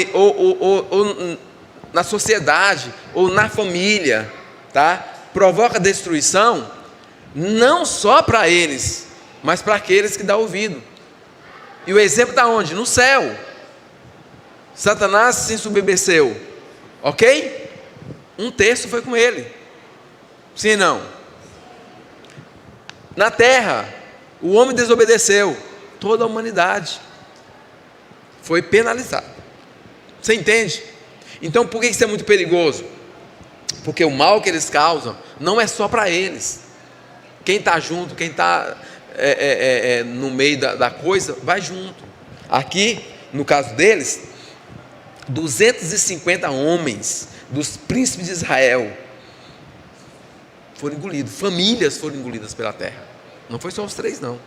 na sociedade, ou na família, tá? Provoca destruição, não só para eles, mas para aqueles que dão ouvido. E o exemplo está onde? No céu. Satanás se ensoberbeceu, ok? Um terço foi com ele, sim ou não? Na terra, o homem desobedeceu, toda a humanidade foi penalizada. Você entende? Então por que isso é muito perigoso? Porque o mal que eles causam não é só para eles. Quem está junto, quem está no meio da coisa, vai junto. Aqui, no caso deles, 250 homens dos príncipes de Israel foram engolidos, famílias foram engolidas pela terra. Não foi só os três não,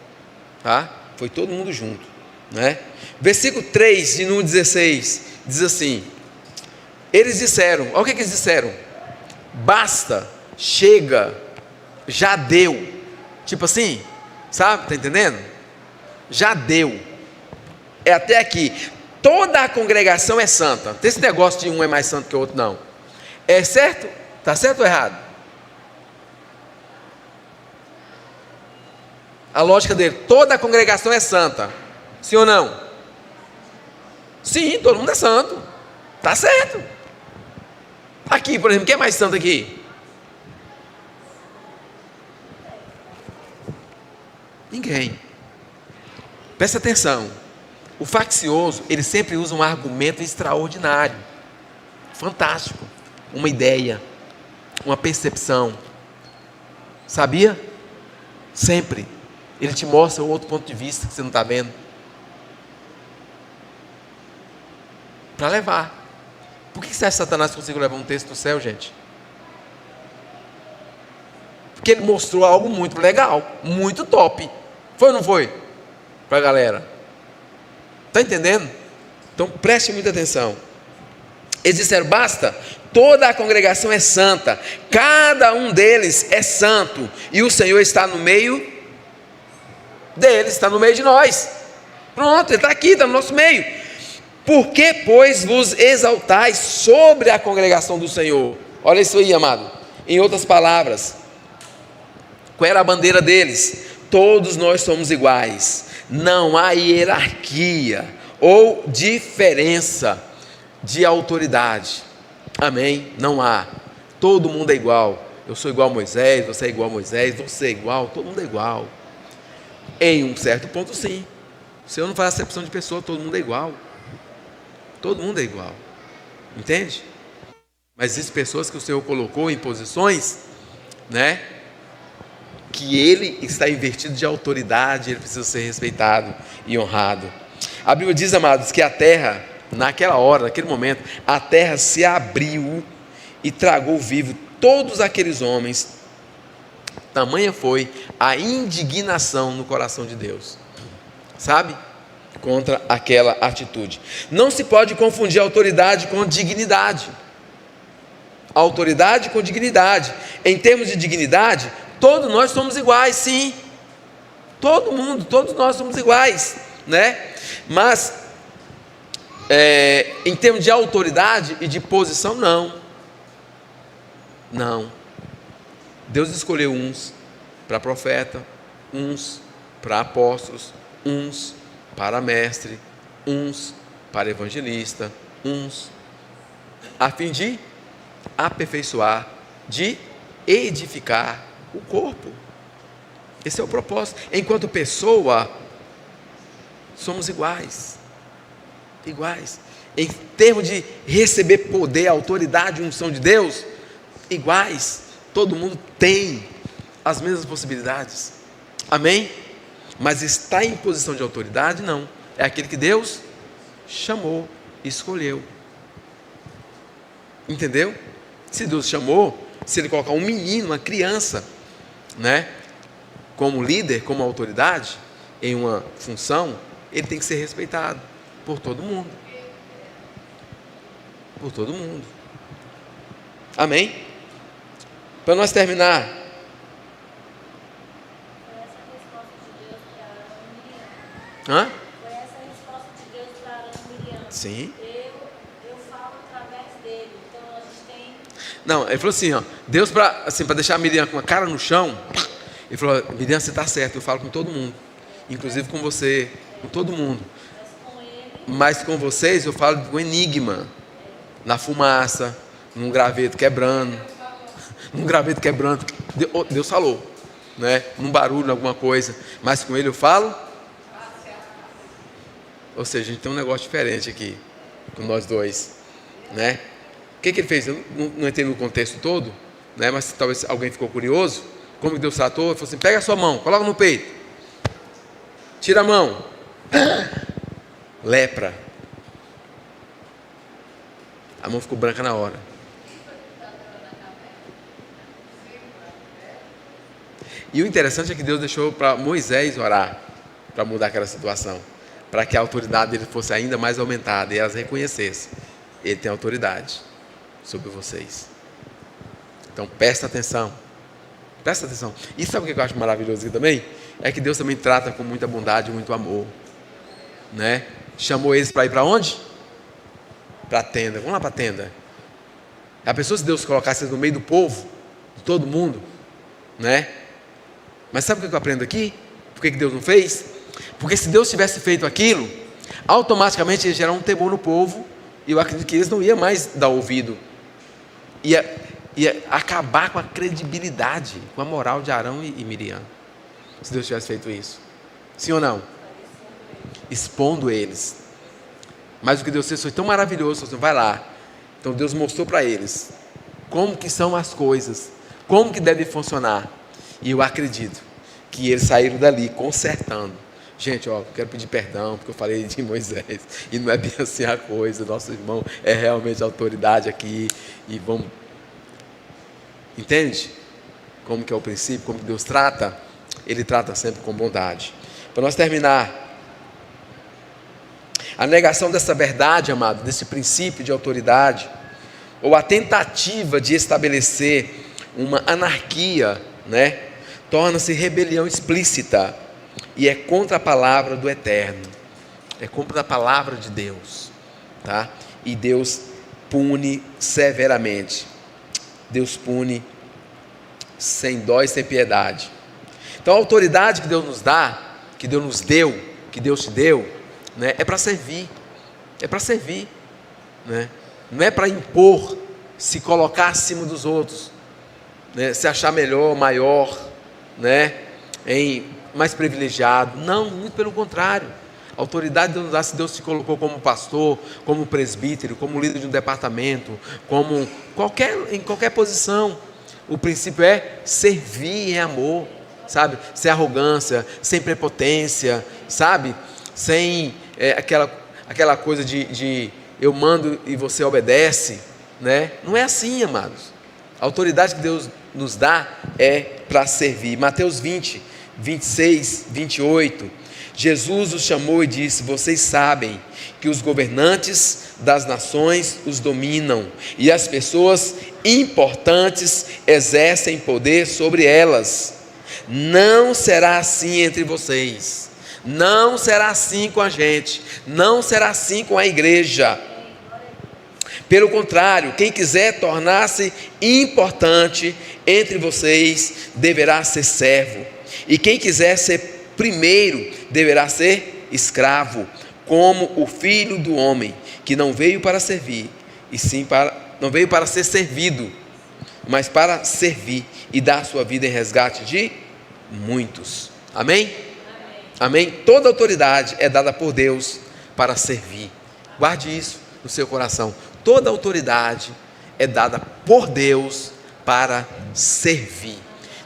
tá? Foi todo mundo junto, né? Versículo 3 de Número 16 diz assim: eles disseram, olha o que eles disseram: basta, chega, já deu. Tipo assim, sabe, está entendendo? Já deu, é até aqui. Toda a congregação é santa. Não tem esse negócio de um é mais santo que o outro, não. É certo? Está certo ou errado? A lógica dele, toda a congregação é santa. Sim ou não? Sim, todo mundo é santo. Está certo. Aqui, por exemplo, quem é mais santo aqui? Ninguém. Presta atenção. O faccioso, ele sempre usa um argumento extraordinário, fantástico, uma ideia, uma percepção. Sabia? Sempre. Ele te mostra um outro ponto de vista que você não está vendo. Para levar. Por que você acha que Satanás conseguiu levar um texto do céu, gente? Porque ele mostrou algo muito legal, muito top. Foi ou não foi? Para a galera. Está entendendo? Então preste muita atenção. Eles disseram: basta, toda a congregação é santa, cada um deles é santo, e o Senhor está no meio deles, está no meio de nós. Pronto, Ele está aqui, está no nosso meio. Por que, pois, vos exaltais sobre a congregação do Senhor? Olha isso aí, amado. Em outras palavras, qual era a bandeira deles? Todos nós somos iguais. Não há hierarquia ou diferença de autoridade. Amém? Não há. Todo mundo é igual. Eu sou igual a Moisés, você é igual a Moisés, você é igual, todo mundo é igual. Em um certo ponto, sim. O Senhor não faz acepção de pessoa, todo mundo é igual. Todo mundo é igual. Entende? Mas existem pessoas que o Senhor colocou em posições, né, que ele está invertido de autoridade, ele precisa ser respeitado e honrado. A Bíblia diz, amados, que a terra, naquela hora, naquele momento, a terra se abriu e tragou vivo todos aqueles homens. Tamanha foi a indignação no coração de Deus, sabe? Contra aquela atitude. Não se pode confundir autoridade com dignidade. Autoridade com dignidade. Em termos de dignidade, todos nós somos iguais, sim. Todo mundo, todos nós somos iguais, né? Mas em termos de autoridade e de posição, não. Deus escolheu uns para profeta, uns para apóstolos, uns para mestre, uns para evangelista, uns a fim de aperfeiçoar, de edificar o corpo. Esse é o propósito. Enquanto pessoa, somos iguais. Em termos de receber poder, autoridade, unção de Deus, iguais. Todo mundo tem as mesmas possibilidades. Amém? Mas está em posição de autoridade, não. É aquele que Deus chamou, escolheu. Entendeu? Se Deus chamou, se Ele colocar um menino, uma criança, né, como líder, como autoridade, em uma função, ele tem que ser respeitado por todo mundo. Por todo mundo. Amém? Para nós terminar. Foi essa Hã? a resposta de Deus para Arão e Miriam. Sim. Eu falo através dele. Então a gente tem. Não, ele falou assim, ó, Deus para deixar a Miriam com a cara no chão, ele falou, Miriam, você está certo, eu falo com todo mundo, inclusive com você, com todo mundo, mas com vocês eu falo com enigma, na fumaça, num graveto quebrando, Deus falou, né? Num barulho, alguma coisa, mas com ele eu falo, ou seja, a gente tem um negócio diferente aqui, com nós dois, né? O que ele fez? Eu não entrei no contexto todo, né? Mas talvez alguém ficou curioso, como Deus tratou, ele falou assim, pega a sua mão, coloca no peito, tira a mão, lepra, a mão ficou branca na hora. E o interessante é que Deus deixou para Moisés orar, para mudar aquela situação, para que a autoridade dele fosse ainda mais aumentada, e elas reconhecessem, ele tem autoridade sobre vocês. Então presta atenção. E sabe o que eu acho maravilhoso aqui também? É que Deus também trata com muita bondade e muito amor, né? Chamou eles para ir para onde? Para a tenda. Vamos lá para a tenda. A pessoa, se Deus colocasse no meio do povo, de todo mundo, né? Mas sabe o que eu aprendo aqui? Por que Deus não fez? Porque se Deus tivesse feito aquilo, automaticamente ia gerar um temor no povo, e eu acredito que eles não iam mais dar ouvido, ia acabar com a credibilidade, com a moral de Arão e Miriam, se Deus tivesse feito isso. Sim ou não? Expondo eles. Mas o que Deus fez foi tão maravilhoso, assim, vai lá. Então Deus mostrou para eles como que são as coisas, como que deve funcionar, e eu acredito que eles saíram dali consertando. Gente, ó, quero pedir perdão porque eu falei de Moisés, e não é bem assim a coisa, nosso irmão é realmente a autoridade aqui, e vamos, entende? Como que é o princípio, como que Deus trata, Ele trata sempre com bondade. Para nós terminar, a negação dessa verdade, amado, desse princípio de autoridade, ou a tentativa de estabelecer uma anarquia, né, torna-se rebelião explícita, e é contra a palavra do Eterno, é contra a palavra de Deus, tá? E Deus pune severamente, Deus pune sem dó e sem piedade. Então a autoridade que Deus nos dá, que Deus nos deu, que Deus te deu, né, é para servir, né? Não é para impor, se colocar acima dos outros, né, se achar melhor, maior, né, mais privilegiado. Não, muito pelo contrário. A autoridade de Deus nos dá, se Deus te colocou como pastor, como presbítero, como líder de um departamento, como em qualquer posição, o princípio é servir em amor, sabe? Sem arrogância, sem prepotência, sabe? Sem aquela coisa de eu mando e você obedece, né? Não é assim, amados. A autoridade que Deus nos dá é para servir. Mateus 20, 26, 28, Jesus os chamou e disse: vocês sabem que os governantes das nações os dominam, e as pessoas importantes exercem poder sobre elas. Não será assim entre vocês. Não será assim com a gente. Não será assim com a igreja. Pelo contrário, quem quiser tornar-se importante entre vocês deverá ser servo. E quem quiser ser primeiro deverá ser escravo, como o Filho do Homem, que não veio para servir, não veio para ser servido, mas para servir e dar sua vida em resgate de muitos. Amém? Amém? Toda autoridade é dada por Deus para servir. Guarde isso no seu coração. Toda autoridade é dada por Deus para servir.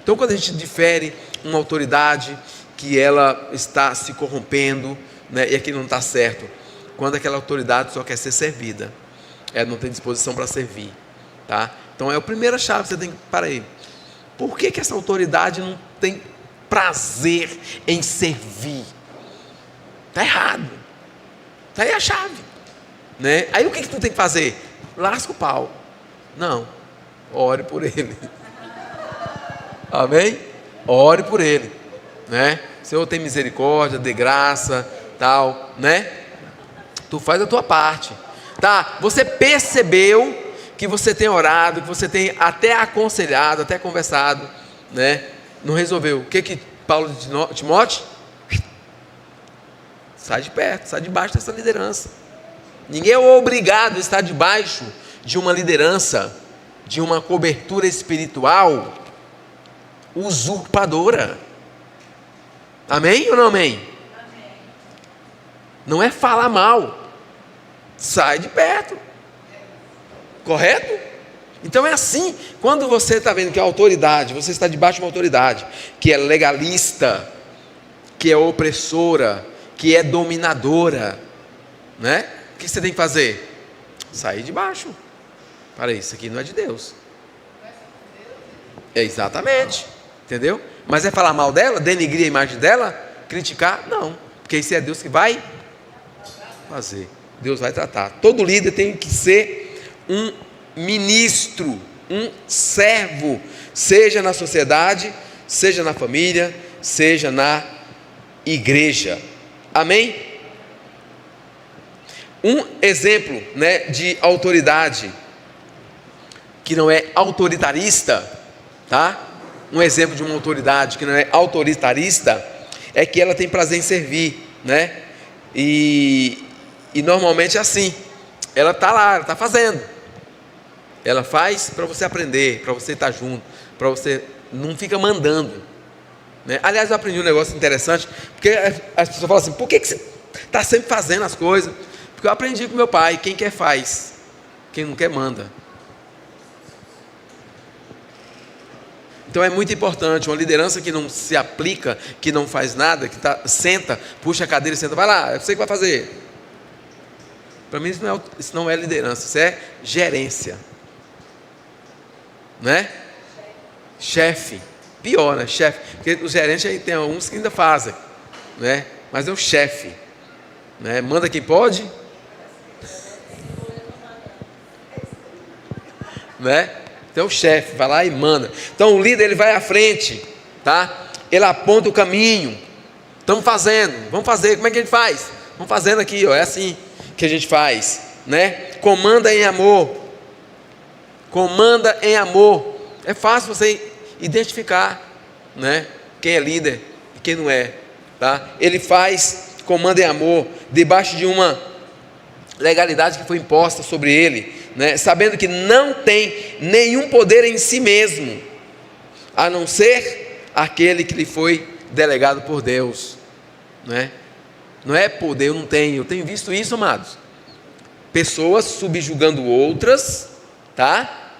Então, quando a gente difere uma autoridade que ela está se corrompendo, né, e aquilo não está certo, quando aquela autoridade só quer ser servida, ela não tem disposição para servir, tá? Então, é a primeira chave que você tem que parar aí. Por que essa autoridade não tem prazer em servir? Está errado. Está aí a chave, né? Aí o que tu tem que fazer? Lasca o pau. Não, ore por ele. Amém? Ore por ele, né? Senhor, tem misericórdia, dê graça, tal, né? Tu faz a tua parte, tá? Você percebeu que você tem orado, que você tem até aconselhado, até conversado, né? Não resolveu. O que Paulo diz a Timóteo? Sai de perto, sai debaixo dessa liderança. Ninguém é obrigado a estar debaixo de uma liderança, de uma cobertura espiritual usurpadora. Amém ou não amém? Amém. Não é falar mal. Sai de perto. Correto? Então é assim, quando você está vendo que a autoridade, você está debaixo de uma autoridade que é legalista, que é opressora, que é dominadora, né? O que você tem que fazer? Sair de baixo. Para isso aqui não é de Deus. É exatamente, entendeu? Mas é falar mal dela, denigrir a imagem dela, criticar? Não, porque isso é Deus que vai fazer. Deus vai tratar. Todo líder tem que ser um ministro, um servo, seja na sociedade, seja na família, seja na igreja. Amém? Um exemplo, né, de autoridade que não é autoritarista, tá? Um exemplo de uma autoridade que não é autoritarista é que ela tem prazer em servir, né? E normalmente é assim. Ela está lá, ela está fazendo. Ela faz para você aprender, para você estar junto, para você não fica mandando, né? Aliás, eu aprendi um negócio interessante, porque as pessoas falam assim: por que você está sempre fazendo as coisas? Porque eu aprendi com meu pai: quem quer faz, quem não quer manda. Então é muito importante, uma liderança que não se aplica, que não faz nada, que senta, puxa a cadeira e senta, vai lá, eu sei o que vai fazer. Para mim isso não é liderança, isso é gerência, né? Chefe, pior, né? Chefe, porque os gerentes aí tem alguns que ainda fazem, né? Mas é o chefe, né? Manda quem pode, né? Então o chefe vai lá e manda. Então o líder, ele vai à frente, tá? Ele aponta o caminho. Estamos fazendo, vamos fazer. Como é que a gente faz? Vamos fazendo aqui, ó. É assim que a gente faz, né? Comanda em amor. Comanda em amor. É fácil você identificar, né, quem é líder e quem não é, tá? Ele faz, comanda em amor, debaixo de uma legalidade que foi imposta sobre ele, né? Sabendo que não tem nenhum poder em si mesmo, a não ser aquele que lhe foi delegado por Deus, né? Não é poder, eu tenho visto isso, amados, pessoas subjugando outras, tá?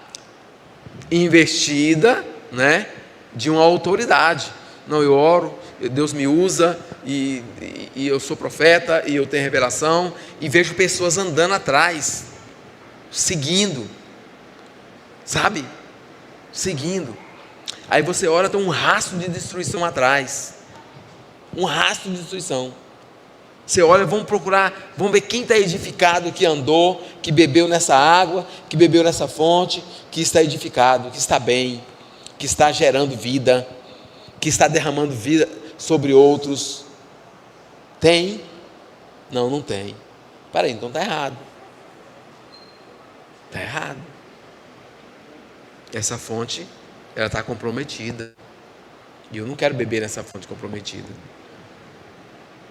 Investida, né, de uma autoridade. Não, eu oro, Deus me usa, e eu sou profeta, e eu tenho revelação, e vejo pessoas andando atrás, seguindo, sabe? Seguindo. Aí você ora, tem um rastro de destruição atrás. Um rastro de destruição. Você olha, vamos procurar, vamos ver quem está edificado, que andou, que bebeu nessa água, que bebeu nessa fonte, que está edificado, que está bem, que está gerando vida, que está derramando vida sobre outros? Tem? Não, não tem. Peraí, então está errado. Está errado. Essa fonte, ela está comprometida. E eu não quero beber nessa fonte comprometida.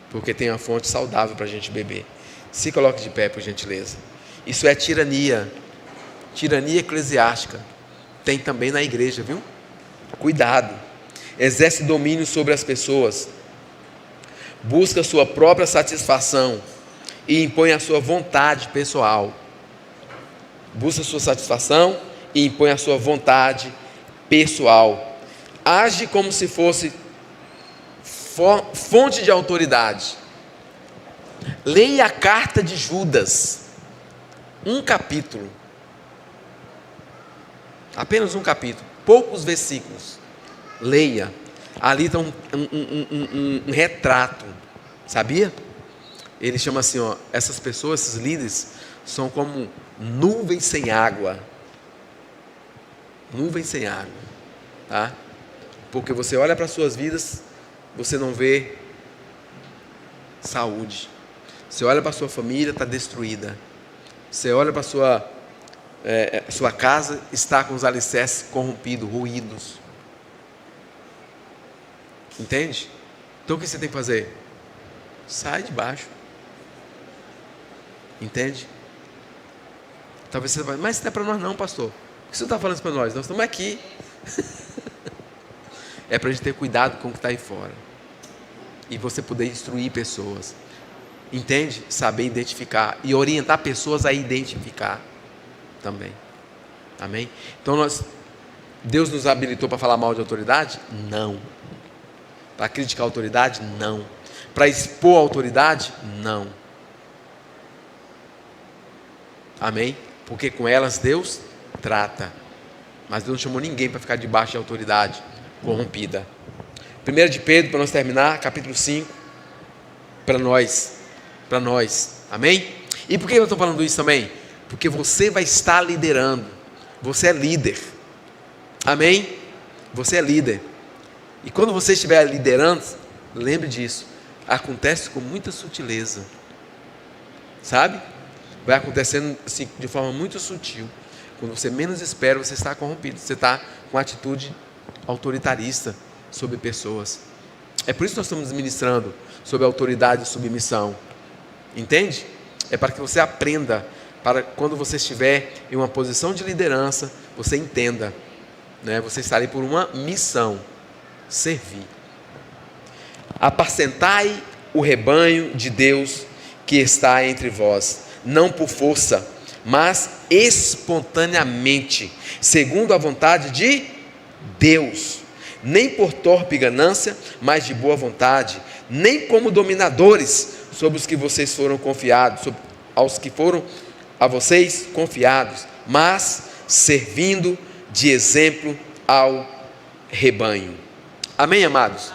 Porque tem uma fonte saudável para a gente beber. Se coloque de pé, por gentileza. Isso é tirania. Tirania eclesiástica. Tem também na igreja, viu? Cuidado. Exerce domínio sobre as pessoas. Busca sua própria satisfação e impõe a sua vontade pessoal. Busca sua satisfação e impõe a sua vontade pessoal. Age como se fosse fonte de autoridade. Leia a carta de Judas, um capítulo, apenas um capítulo, poucos versículos. Leia, ali está um retrato, sabia? Ele chama assim, ó, essas pessoas, esses líderes, são como nuvens sem água. Nuvens sem água, tá? Porque você olha para as suas vidas, você não vê saúde. Você olha para a sua família, está destruída. Você olha para a sua casa, está com os alicerces corrompidos, ruídos. Entende? Então o que você tem que fazer? Sai de baixo. Entende? Talvez você vai, mas isso não é para nós não, pastor. Por que você está falando isso para nós? Nós estamos aqui. É para a gente ter cuidado com o que está aí fora. E você poder instruir pessoas. Entende? Saber identificar. E orientar pessoas a identificar também. Amém? Então Deus nos habilitou para falar mal de autoridade? Não. Para criticar a autoridade? Não. Para expor a autoridade? Não. Amém? Porque com elas Deus trata. Mas Deus não chamou ninguém para ficar debaixo de autoridade corrompida. 1 de Pedro, para nós terminar, capítulo 5, para nós, amém? E por que eu estou falando isso também? Porque você vai estar liderando, você é líder, amém? Você é líder, e quando você estiver liderando, lembre disso, acontece com muita sutileza, sabe? Vai acontecendo assim, de forma muito sutil. Quando você menos espera, você está corrompido, você está com atitude autoritarista sobre pessoas. É por isso que nós estamos ministrando sobre autoridade e submissão. Entende? É para que você aprenda, para quando você estiver em uma posição de liderança, você entenda, né? Você está ali por uma missão, servir. Apacentai o rebanho de Deus que está entre vós, não por força, mas espontaneamente, segundo a vontade de Deus, nem por torpe ganância, mas de boa vontade, nem como dominadores sobre os que vocês foram confiados, sobre aos que foram a vocês confiados, mas servindo de exemplo ao rebanho. Amém, amados?